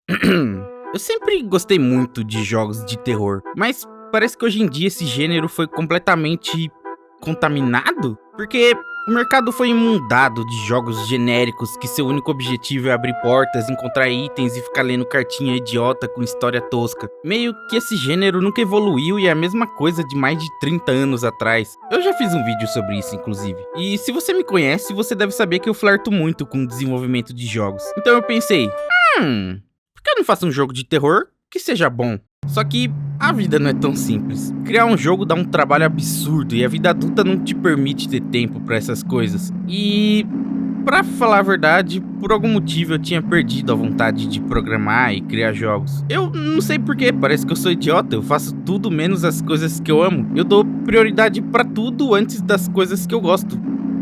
Eu sempre gostei muito de jogos de terror, mas parece que hoje em dia esse gênero foi completamente contaminado? Porque o mercado foi inundado de jogos genéricos que seu único objetivo é abrir portas, encontrar itens e ficar lendo cartinha idiota com história tosca. Meio que esse gênero nunca evoluiu e é a mesma coisa de mais de 30 anos atrás. Eu já fiz um vídeo sobre isso, inclusive. E se você me conhece, você deve saber que eu flerto muito com o desenvolvimento de jogos. Então eu pensei, por que eu não faço um jogo de terror que seja bom? Só que a vida não é tão simples. Criar um jogo dá um trabalho absurdo e a vida adulta não te permite ter tempo pra essas coisas. E, pra falar a verdade, por algum motivo eu tinha perdido a vontade de programar e criar jogos. Eu não sei porquê, parece que eu sou idiota, eu faço tudo menos as coisas que eu amo. Eu dou prioridade pra tudo antes das coisas que eu gosto.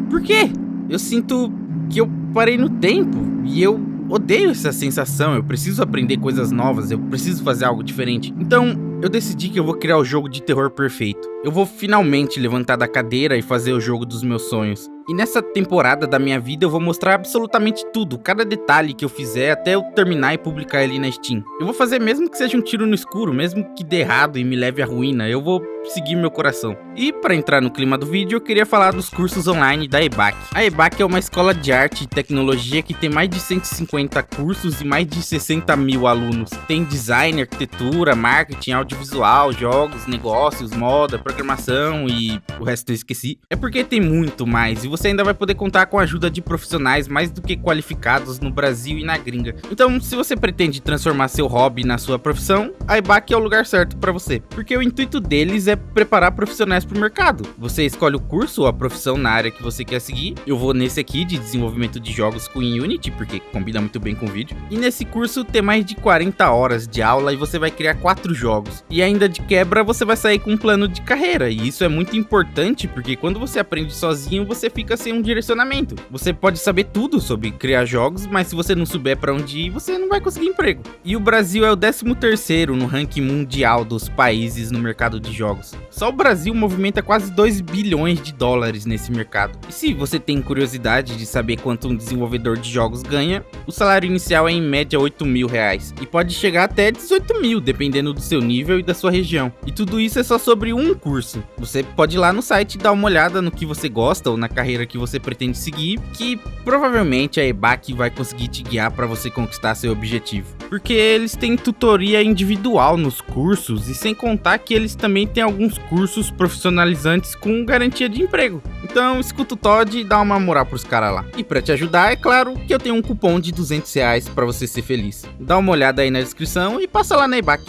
Por quê? Eu sinto que eu parei no tempo e eu odeio essa sensação, eu preciso aprender coisas novas, eu preciso fazer algo diferente. Então, eu decidi que eu vou criar o jogo de terror perfeito. Eu vou finalmente levantar da cadeira e fazer o jogo dos meus sonhos. E nessa temporada da minha vida eu vou mostrar absolutamente tudo, cada detalhe que eu fizer até eu terminar e publicar ele na Steam. Eu vou fazer mesmo que seja um tiro no escuro, mesmo que dê errado e me leve à ruína, eu vou seguir meu coração. E para entrar no clima do vídeo, eu queria falar dos cursos online da EBAC. A EBAC é uma escola de arte e tecnologia que tem mais de 150 cursos e mais de 60 mil alunos. Tem design, arquitetura, marketing, audiovisual, jogos, negócios, moda, programação e o resto eu esqueci. É porque tem muito mais e você ainda vai poder contar com a ajuda de profissionais mais do que qualificados no Brasil e na gringa. Então, se você pretende transformar seu hobby na sua profissão, a EBAC é o lugar certo para você, porque o intuito deles é preparar profissionais para o mercado. Você escolhe o curso ou a profissão na área que você quer seguir. Eu vou nesse aqui de desenvolvimento de jogos com Unity, porque combina muito bem com o vídeo. E nesse curso tem mais de 40 horas de aula e você vai criar 4 jogos. E ainda de quebra você vai sair com um plano de carreira. E isso é muito importante porque quando você aprende sozinho, você fica sem um direcionamento. Você pode saber tudo sobre criar jogos, mas se você não souber para onde ir, você não vai conseguir emprego. E o Brasil é o 13º no ranking mundial dos países no mercado de jogos. Só o Brasil movimenta quase 2 bilhões de dólares nesse mercado. E se você tem curiosidade de saber quanto um desenvolvedor de jogos ganha, o salário inicial é em média 8 mil reais. E pode chegar até 18 mil, dependendo do seu nível e da sua região. E tudo isso é só sobre um curso. Você pode ir lá no site e dar uma olhada no que você gosta ou na carreira que você pretende seguir, que provavelmente a EBAC vai conseguir te guiar para você conquistar seu objetivo. Porque eles têm tutoria individual nos cursos e sem contar que eles também têm alguns cursos profissionalizantes com garantia de emprego. Então escuta o Todd e dá uma moral pros caras lá. E para te ajudar, é claro que eu tenho um cupom de 200 reais para você ser feliz. Dá uma olhada aí na descrição e passa lá na EBAC.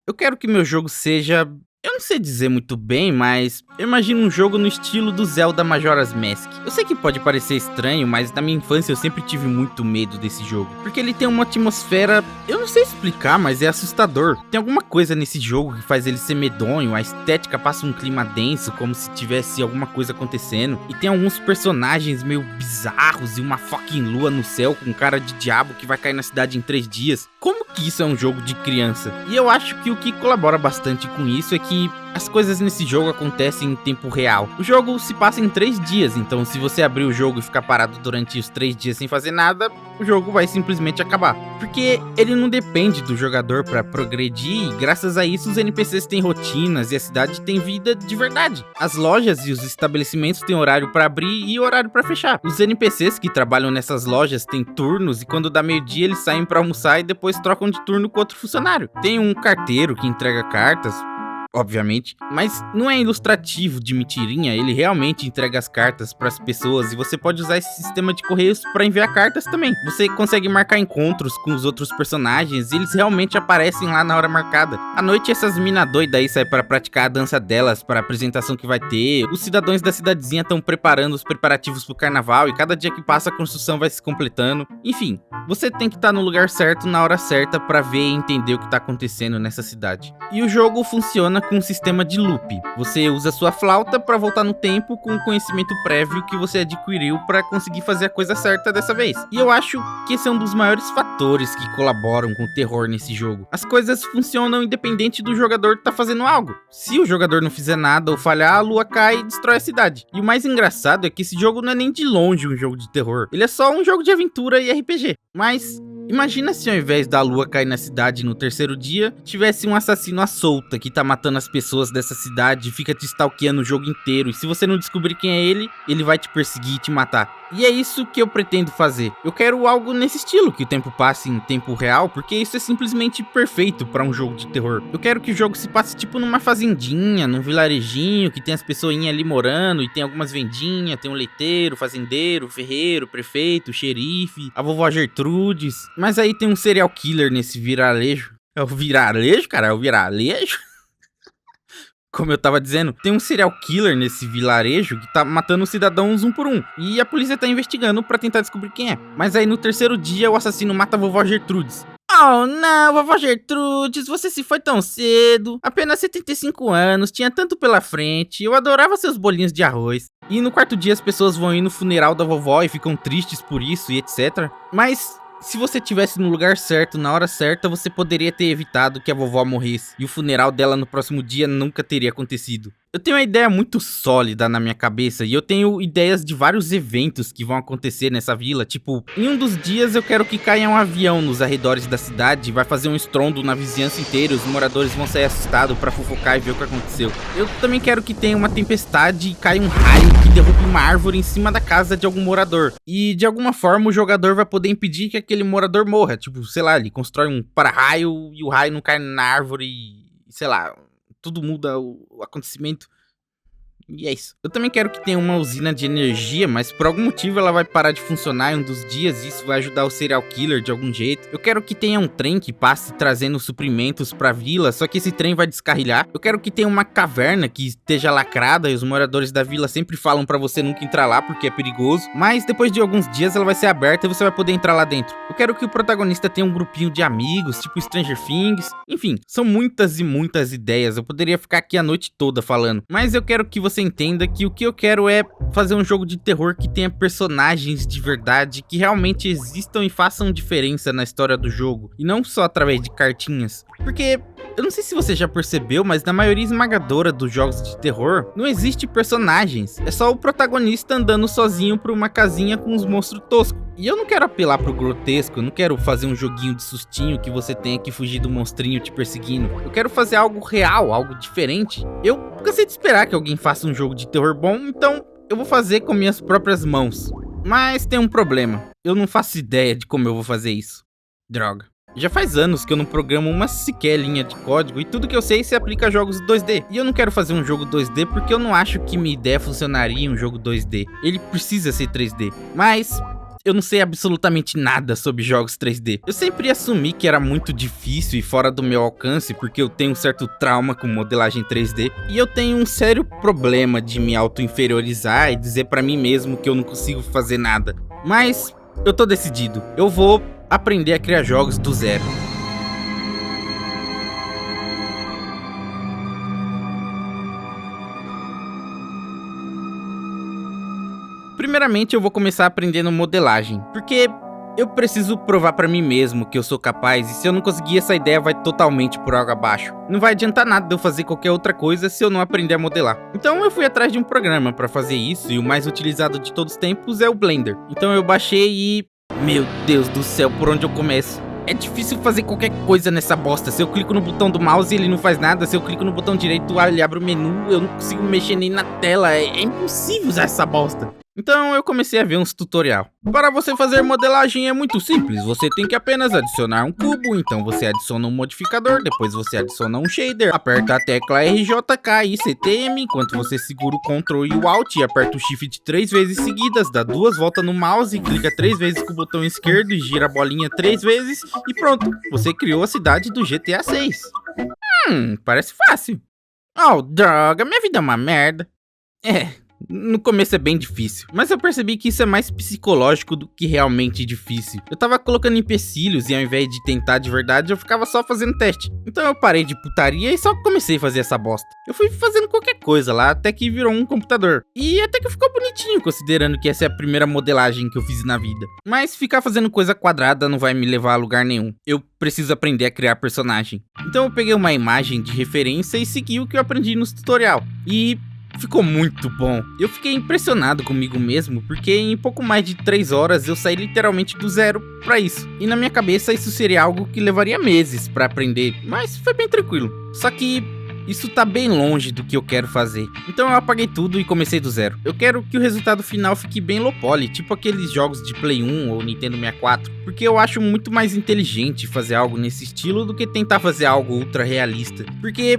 Eu quero que meu jogo seja... Eu não sei dizer muito bem, mas eu imagino um jogo no estilo do Zelda Majora's Mask. Eu sei que pode parecer estranho, mas na minha infância eu sempre tive muito medo desse jogo. Porque ele tem uma atmosfera, eu não sei explicar, mas é assustador. Tem alguma coisa nesse jogo que faz ele ser medonho, a estética passa um clima denso, como se tivesse alguma coisa acontecendo. E tem alguns personagens meio bizarros e uma fucking lua no céu com cara de diabo que vai cair na cidade em 3 dias. Como que isso é um jogo de criança? E eu acho que o que colabora bastante com isso é que as coisas nesse jogo acontecem em tempo real. O jogo se passa em 3 dias, então se você abrir o jogo e ficar parado durante os 3 dias sem fazer nada, o jogo vai simplesmente acabar. Porque ele não depende do jogador para progredir e graças a isso os NPCs têm rotinas e a cidade tem vida de verdade. As lojas e os estabelecimentos têm horário para abrir e horário para fechar. Os NPCs que trabalham nessas lojas têm turnos e quando dá meio-dia eles saem para almoçar e depois trocam de turno com outro funcionário. Tem um carteiro que entrega cartas, obviamente, mas não é ilustrativo de mentirinha, ele realmente entrega as cartas para as pessoas e você pode usar esse sistema de correios para enviar cartas também. Você consegue marcar encontros com os outros personagens e eles realmente aparecem lá na hora marcada. À noite essas mina doidas aí saem para praticar a dança delas para a apresentação que vai ter. Os cidadãos da cidadezinha estão preparando os preparativos pro carnaval e cada dia que passa a construção vai se completando. Enfim, você tem que estar no lugar certo na hora certa para ver e entender o que está acontecendo nessa cidade. E o jogo funciona com um sistema de loop. Você usa sua flauta para voltar no tempo com o conhecimento prévio que você adquiriu para conseguir fazer a coisa certa dessa vez. E eu acho que esse é um dos maiores fatores que colaboram com o terror nesse jogo. As coisas funcionam independente do jogador estar fazendo algo. Se o jogador não fizer nada ou falhar, a lua cai e destrói a cidade. E o mais engraçado é que esse jogo não é nem de longe um jogo de terror. Ele é só um jogo de aventura e RPG. Mas imagina se ao invés da lua cair na cidade no terceiro dia, tivesse um assassino à solta que tá matando as pessoas dessa cidade e fica te stalkeando o jogo inteiro. E se você não descobrir quem é ele vai te perseguir e te matar. E é isso que eu pretendo fazer. Eu quero algo nesse estilo, que o tempo passe em tempo real, porque isso é simplesmente perfeito pra um jogo de terror. Eu quero que o jogo se passe tipo numa fazendinha, num vilarejinho, que tem as pessoinhas ali morando, e tem algumas vendinhas, tem um leiteiro, fazendeiro, ferreiro, prefeito, xerife, a vovó Gertrudes. Mas aí tem um serial killer nesse vilarejo. É o vilarejo, cara? É o vilarejo? Como eu tava dizendo, tem um serial killer nesse vilarejo que tá matando cidadãos um por um. E a polícia tá investigando pra tentar descobrir quem é. Mas aí no terceiro dia o assassino mata a vovó Gertrudes. Oh não, vovó Gertrudes, você se foi tão cedo. Apenas 75 anos, tinha tanto pela frente. Eu adorava seus bolinhos de arroz. E no quarto dia as pessoas vão ir no funeral da vovó e ficam tristes por isso e etc. Mas se você tivesse no lugar certo, na hora certa, você poderia ter evitado que a vovó morresse. E o funeral dela no próximo dia nunca teria acontecido. Eu tenho uma ideia muito sólida na minha cabeça e eu tenho ideias de vários eventos que vão acontecer nessa vila. Tipo, em um dos dias eu quero que caia um avião nos arredores da cidade, vai fazer um estrondo na vizinhança inteira, os moradores vão sair assustados pra fofocar e ver o que aconteceu. Eu também quero que tenha uma tempestade e caia um raio que derrube uma árvore em cima da casa de algum morador. E de alguma forma o jogador vai poder impedir que aquele morador morra. Tipo, sei lá, ele constrói um para-raio e o raio não cai na árvore e, sei lá, tudo muda o acontecimento. E é isso. Eu também quero que tenha uma usina de energia, mas por algum motivo ela vai parar de funcionar em um dos dias e isso vai ajudar o serial killer de algum jeito. Eu quero que tenha um trem que passe trazendo suprimentos pra vila, só que esse trem vai descarrilhar. Eu quero que tenha uma caverna que esteja lacrada e os moradores da vila sempre falam pra você nunca entrar lá porque é perigoso. Mas depois de alguns dias ela vai ser aberta e você vai poder entrar lá dentro. Eu quero que o protagonista tenha um grupinho de amigos, tipo Stranger Things. Enfim, são muitas e muitas ideias. Eu poderia ficar aqui a noite toda falando. Mas eu quero que você entenda que o que eu quero é fazer um jogo de terror que tenha personagens de verdade, que realmente existam e façam diferença na história do jogo, e não só através de cartinhas. Porque eu não sei se você já percebeu, mas na maioria esmagadora dos jogos de terror, não existe personagens. É só o protagonista andando sozinho por uma casinha com uns monstros toscos. E eu não quero apelar pro grotesco, eu não quero fazer um joguinho de sustinho que você tenha que fugir do monstrinho te perseguindo. Eu quero fazer algo real, algo diferente. Eu cansei de esperar que alguém faça um jogo de terror bom, então eu vou fazer com minhas próprias mãos. Mas tem um problema, eu não faço ideia de como eu vou fazer isso. Droga. Já faz anos que eu não programo uma sequer linha de código e tudo que eu sei se aplica a jogos 2D. E eu não quero fazer um jogo 2D porque eu não acho que minha ideia funcionaria em um jogo 2D. Ele precisa ser 3D. Mas eu não sei absolutamente nada sobre jogos 3D. Eu sempre assumi que era muito difícil e fora do meu alcance porque eu tenho um certo trauma com modelagem 3D. E eu tenho um sério problema de me auto-inferiorizar e dizer pra mim mesmo que eu não consigo fazer nada. Mas eu tô decidido. Eu vou aprender a criar jogos do zero. Primeiramente eu vou começar aprendendo modelagem, porque eu preciso provar pra mim mesmo que eu sou capaz, e se eu não conseguir, essa ideia vai totalmente por água abaixo. Não vai adiantar nada de eu fazer qualquer outra coisa se eu não aprender a modelar. Então eu fui atrás de um programa pra fazer isso, e o mais utilizado de todos os tempos é o Blender. Então eu baixei e meu Deus do céu, por onde eu começo? É difícil fazer qualquer coisa nessa bosta. Se eu clico no botão do mouse, ele não faz nada. Se eu clico no botão direito, ele abre o menu. Eu não consigo mexer nem na tela. É impossível usar essa bosta. Então eu comecei a ver uns tutorial. Para você fazer modelagem é muito simples, você tem que apenas adicionar um cubo, então você adiciona um modificador, depois você adiciona um shader, aperta a tecla RJKICTM, enquanto você segura o Ctrl e o Alt e aperta o Shift 3 vezes seguidas, dá 2 voltas no mouse, clica 3 vezes com o botão esquerdo e gira a bolinha 3 vezes e pronto, você criou a cidade do GTA 6. Parece fácil. Oh, droga, minha vida é uma merda. No começo é bem difícil, mas eu percebi que isso é mais psicológico do que realmente difícil. Eu tava colocando empecilhos e ao invés de tentar de verdade, eu ficava só fazendo teste. Então eu parei de putaria e só comecei a fazer essa bosta. Eu fui fazendo qualquer coisa lá, até que virou um computador. E até que ficou bonitinho, considerando que essa é a primeira modelagem que eu fiz na vida. Mas ficar fazendo coisa quadrada não vai me levar a lugar nenhum. Eu preciso aprender a criar personagem. Então eu peguei uma imagem de referência e segui o que eu aprendi nos tutorial. E ficou muito bom. Eu fiquei impressionado comigo mesmo, porque em pouco mais de 3 horas eu saí literalmente do zero pra isso. E na minha cabeça isso seria algo que levaria meses pra aprender, mas foi bem tranquilo. Só que isso tá bem longe do que eu quero fazer. Então eu apaguei tudo e comecei do zero. Eu quero que o resultado final fique bem low poly, tipo aqueles jogos de Play 1 ou Nintendo 64, porque eu acho muito mais inteligente fazer algo nesse estilo do que tentar fazer algo ultra realista. Porque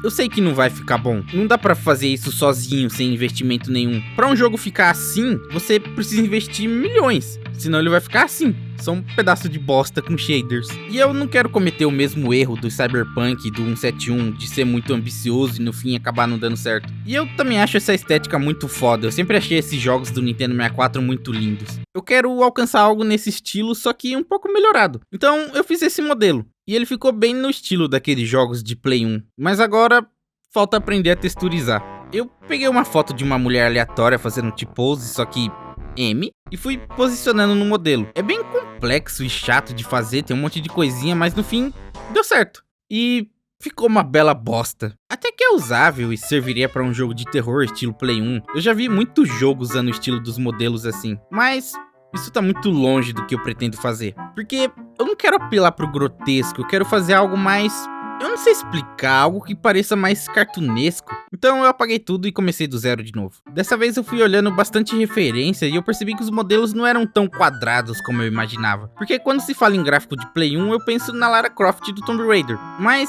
eu sei que não vai ficar bom. Não dá pra fazer isso sozinho, sem investimento nenhum. Pra um jogo ficar assim, você precisa investir milhões. Senão ele vai ficar assim. Só um pedaço de bosta com shaders. E eu não quero cometer o mesmo erro do Cyberpunk e do 171, de ser muito ambicioso e no fim acabar não dando certo. E eu também acho essa estética muito foda. Eu sempre achei esses jogos do Nintendo 64 muito lindos. Eu quero alcançar algo nesse estilo, só que um pouco melhorado. Então eu fiz esse modelo. E ele ficou bem no estilo daqueles jogos de Play 1. Mas agora falta aprender a texturizar. Eu peguei uma foto de uma mulher aleatória fazendo T-pose, só que M, e fui posicionando no modelo. É bem complexo e chato de fazer, tem um monte de coisinha, mas no fim deu certo. E ficou uma bela bosta. Até que é usável e serviria pra um jogo de terror estilo Play 1. Eu já vi muitos jogos usando o estilo dos modelos assim, mas isso tá muito longe do que eu pretendo fazer. Porque eu não quero apelar pro grotesco, eu quero fazer algo mais... eu não sei explicar, algo que pareça mais cartunesco. Então eu apaguei tudo e comecei do zero de novo. Dessa vez eu fui olhando bastante referência e eu percebi que os modelos não eram tão quadrados como eu imaginava. Porque quando se fala em gráfico de Play 1, eu penso na Lara Croft do Tomb Raider. Mas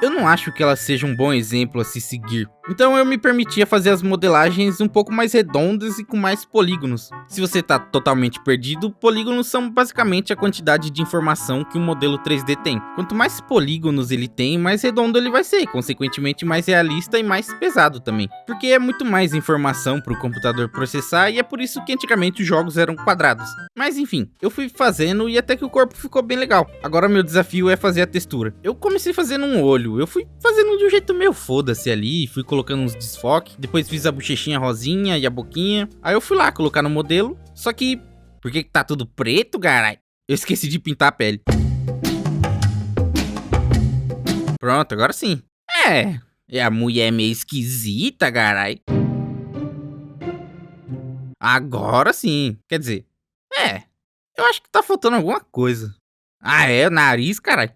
eu não acho que ela seja um bom exemplo a se seguir. Então eu me permitia fazer as modelagens um pouco mais redondas e com mais polígonos. Se você tá totalmente perdido, polígonos são basicamente a quantidade de informação que um modelo 3D tem. Quanto mais polígonos ele tem, mais redondo ele vai ser, consequentemente mais realista e mais pesado também. Porque é muito mais informação para o computador processar e é por isso que antigamente os jogos eram quadrados. Mas enfim, eu fui fazendo e até que o corpo ficou bem legal. Agora meu desafio é fazer a textura. Eu comecei fazendo um olho, eu fui fazendo de um jeito meio foda-se ali, fui colocando uns desfoques, depois fiz a bochechinha rosinha e a boquinha. Aí eu fui lá colocar no modelo, só que... por que tá tudo preto, carai? Eu esqueci de pintar a pele. Pronto, agora sim. É a mulher meio esquisita, carai. Agora sim. Quer dizer, eu acho que tá faltando alguma coisa. Ah, é? O nariz, carai.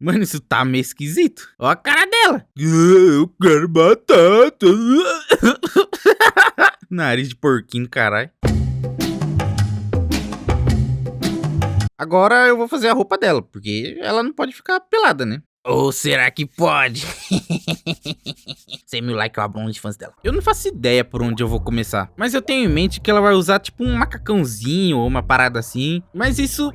Mano, isso tá meio esquisito. Ó a cara dela. Eu quero batata. Nariz de porquinho, caralho. Agora eu vou fazer a roupa dela, porque ela não pode ficar pelada, né? Ou será que pode? 100 mil likes, eu abro um de fãs dela. Eu não faço ideia por onde eu vou começar, mas eu tenho em mente que ela vai usar tipo um macacãozinho ou uma parada assim. Mas isso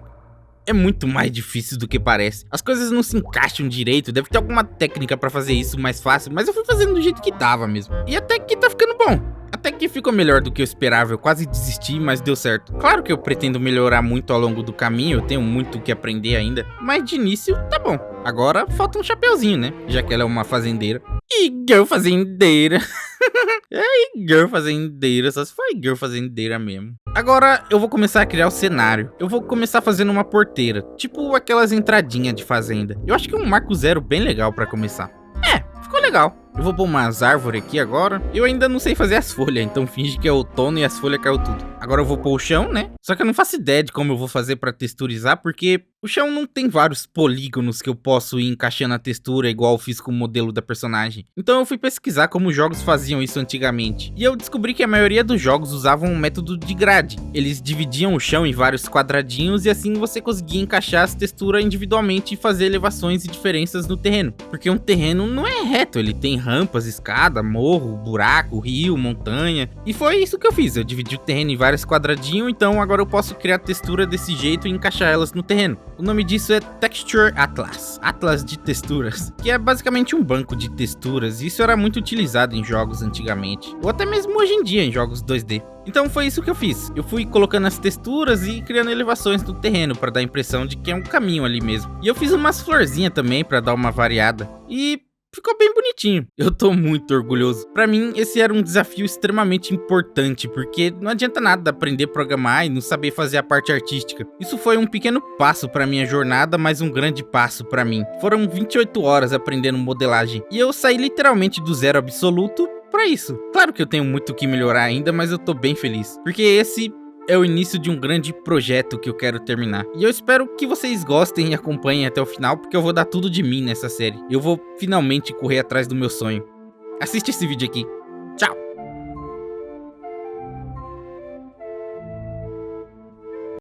é muito mais difícil do que parece. As coisas não se encaixam direito, deve ter alguma técnica pra fazer isso mais fácil, mas eu fui fazendo do jeito que dava mesmo. E até que tá ficando bom. Até que ficou melhor do que eu esperava, eu quase desisti, mas deu certo. Claro que eu pretendo melhorar muito ao longo do caminho, eu tenho muito o que aprender ainda, mas de início tá bom. Agora falta um chapeuzinho, né? Já que ela é uma fazendeira. E girl fazendeira. Girl fazendeira, só se for girl fazendeira mesmo. Agora eu vou começar a criar o cenário. Eu vou começar fazendo uma porteira, tipo aquelas entradinhas de fazenda. Eu acho que é um marco zero bem legal pra começar. Ficou legal. Eu vou pôr umas árvores aqui agora. Eu ainda não sei fazer as folhas, então finge que é outono e as folhas caiu tudo. Agora eu vou pôr o chão, né? Só que eu não faço ideia de como eu vou fazer pra texturizar, porque o chão não tem vários polígonos que eu posso ir encaixando a textura igual eu fiz com o modelo da personagem. Então eu fui pesquisar como os jogos faziam isso antigamente. E eu descobri que a maioria dos jogos usavam um método de grade. Eles dividiam o chão em vários quadradinhos e assim você conseguia encaixar as texturas individualmente e fazer elevações e diferenças no terreno. Porque um terreno não é reto, ele tem rampas, escada, morro, buraco, rio, montanha. E foi isso que eu fiz, eu dividi o terreno em vários quadradinhos, então agora eu posso criar textura desse jeito e encaixar elas no terreno. O nome disso é Texture Atlas, Atlas de texturas, que é basicamente um banco de texturas, e isso era muito utilizado em jogos antigamente, ou até mesmo hoje em dia em jogos 2D. Então foi isso que eu fiz, eu fui colocando as texturas e criando elevações no terreno para dar a impressão de que é um caminho ali mesmo. E eu fiz umas florzinhas também para dar uma variada, e ficou bem bonitinho. Eu tô muito orgulhoso. Pra mim, esse era um desafio extremamente importante, porque não adianta nada aprender a programar e não saber fazer a parte artística. Isso foi um pequeno passo pra minha jornada, mas um grande passo pra mim. Foram 28 horas aprendendo modelagem, e eu saí literalmente do zero absoluto pra isso. Claro que eu tenho muito o que melhorar ainda, mas eu tô bem feliz, porque esse é o início de um grande projeto que eu quero terminar. E eu espero que vocês gostem e acompanhem até o final, porque eu vou dar tudo de mim nessa série. Eu vou finalmente correr atrás do meu sonho. Assiste esse vídeo aqui. Tchau!